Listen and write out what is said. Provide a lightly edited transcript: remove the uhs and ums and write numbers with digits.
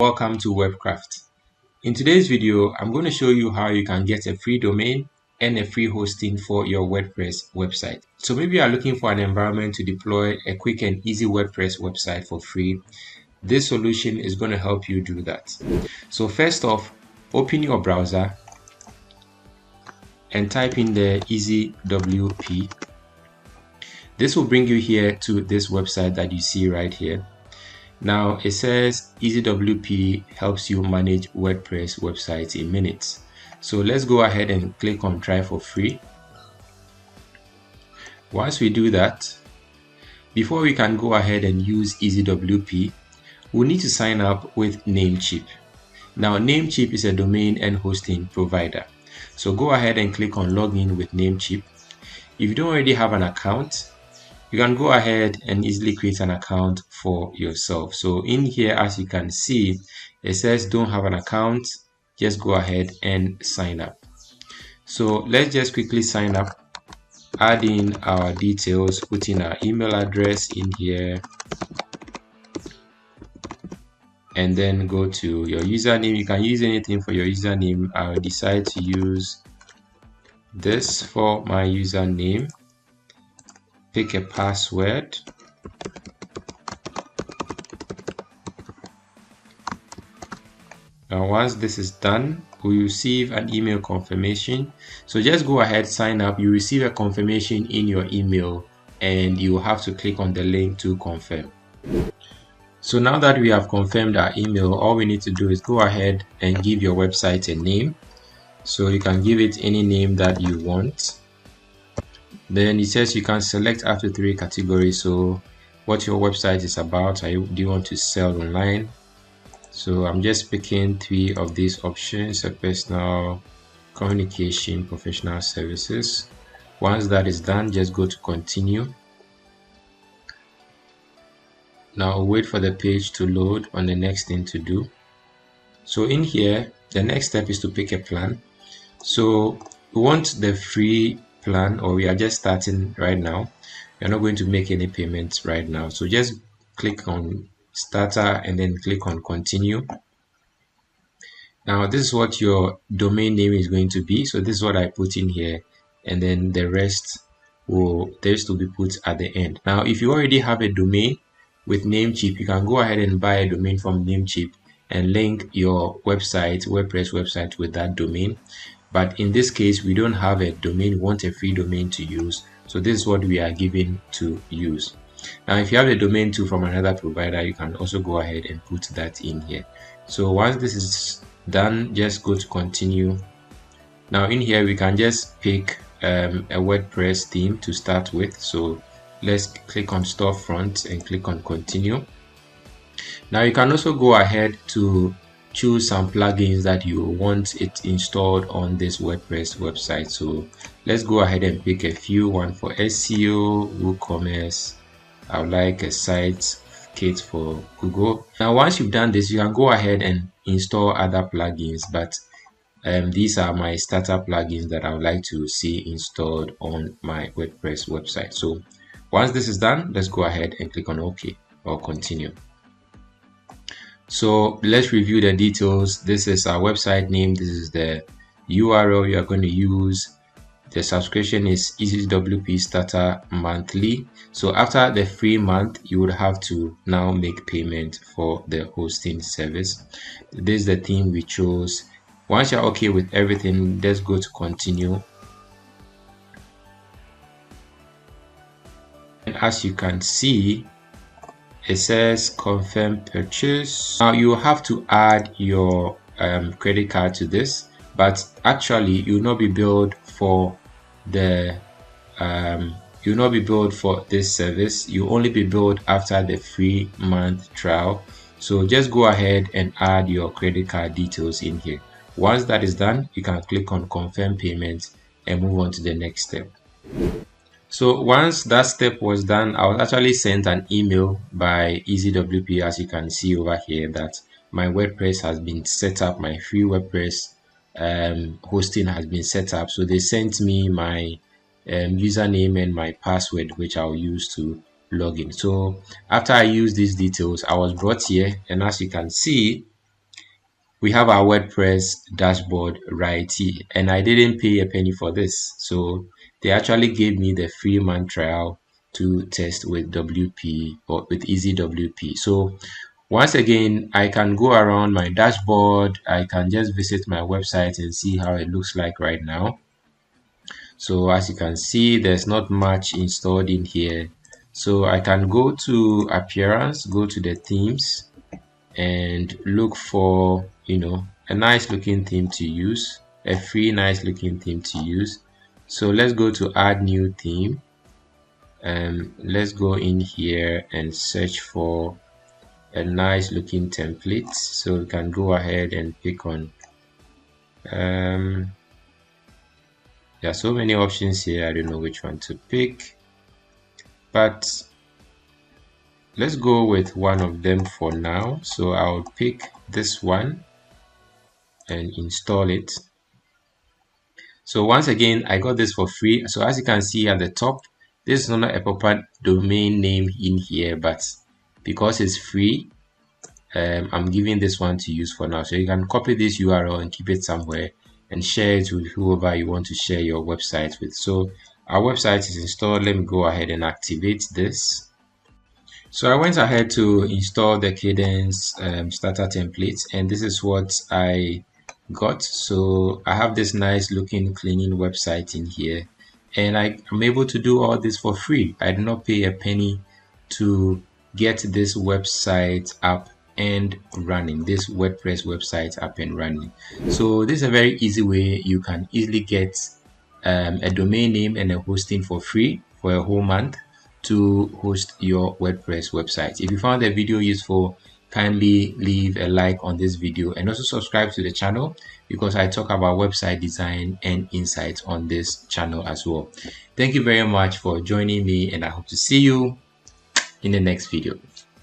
Welcome to Webcraft. In today's video, I'm going to show you how you can get a free domain and a free hosting for your WordPress website. So maybe you are looking for an environment to deploy a quick and easy WordPress website for free. This solution is going to help you do that. So first off, open your browser and type in the EasyWP. This will bring you here to this website that you see right here. Now it says EasyWP helps you manage WordPress websites in minutes. So let's go ahead and click on try for free. Once we do that, before we can go ahead and use EasyWP, we need to sign up with NameCheap. Now NameCheap is a domain and hosting provider. So go ahead and click on login with NameCheap. If you don't already have an account, you can go ahead and easily create an account for yourself. So in here, as you can see, it says don't have an account, just go ahead and sign up. So let's just quickly sign up, add in our details, put in our email address in here, and then go to your username. You can use anything for your username. I'll decide to use this for my username. Pick a password. Now once this is done, we receive an email confirmation. So just go ahead, sign up. You receive a confirmation in your email and you have to click on the link to confirm. So now that we have confirmed our email, all we need to do is go ahead and give your website a name. So you can give it any name that you want. Then it says you can select up to 3 categories. So what your website is about, do you want to sell online? So I'm just picking 3 of these options: a personal, communication, professional services. Once that is done, just go to continue. Now wait for the page to load on the next thing to do. So in here, the next step is to pick a plan. So we want the free plan, or we are just starting right now. You're not going to make any payments right now, so just click on starter and then click on continue. Now this is what your domain name is going to be. So this is what I put in here, and then the rest will be put at the end. Now if you already have a domain with NameCheap, you can go ahead and buy a domain from NameCheap and link your website, WordPress website, with that domain. But in this case, we don't have a domain, we want a free domain to use. So this is what we are given to use. Now, if you have a domain too from another provider, you can also go ahead and put that in here. So once this is done, just go to continue. Now in here, we can just pick a WordPress theme to start with. So let's click on storefront and click on continue. Now you can also go ahead to choose some plugins that you want it installed on this WordPress website. So let's go ahead and pick a few. One for SEO, WooCommerce. I would like a site kit for Google. Now once you've done this, you can go ahead and install other plugins, but these are my starter plugins that I would like to see installed on my WordPress website. So once this is done, let's go ahead and click on OK or continue. So let's review the details. This is our website name. This is the URL you are going to use. The subscription is EasyWP Starter Monthly. So after the free month, you would have to now make payment for the hosting service. This is the theme we chose. Once you're okay with everything, let's go to continue. And as you can see, it says confirm purchase. Now you have to add your credit card to this, but actually you will not be billed for the you will not be billed for this service. You only be billed after the free month trial. So just go ahead and add your credit card details in here. Once that is done, you can click on confirm payment and move on to the next step. So once that step was done, I was actually sent an email by EasyWP, as you can see over here, that my WordPress has been set up, my free WordPress hosting has been set up. So they sent me my username and my password, which I'll use to log in. So after I use these details, I was brought here, and as you can see, we have our WordPress dashboard right here, and I didn't pay a penny for this. So they actually gave me the free month trial to test with WP or with EasyWP. So once again, I can go around my dashboard. I can just visit my website and see how it looks like right now. So as you can see, there's not much installed in here. So I can go to appearance, go to the themes, and look for, a nice looking theme to use, a free nice looking theme to use. So let's go to add new theme. Let's go in here and search for a nice looking template. So we can go ahead and pick on there are so many options here. I don't know which one to pick, but let's go with one of them for now. So I'll pick this one and install it. So once again, I got this for free. So as you can see at the top, this is not a proper domain name in here, but because it's free, I'm giving this one to use for now. So you can copy this URL and keep it somewhere and share it with whoever you want to share your website with. So our website is installed. Let me go ahead and activate this. So I went ahead to install the Kadence starter template, and this is what I got. So I have this nice looking cleaning website in here, and I'm able to do all this for free. I did not pay a penny to get this website up and running, this WordPress website up and running. So this is a very easy way you can easily get a domain name and a hosting for free for a whole month to host your WordPress website. If you found the video useful, kindly leave a like on this video and also subscribe to the channel, because I talk about website design and insights on this channel as well. Thank you very much for joining me, and I hope to see you in the next video.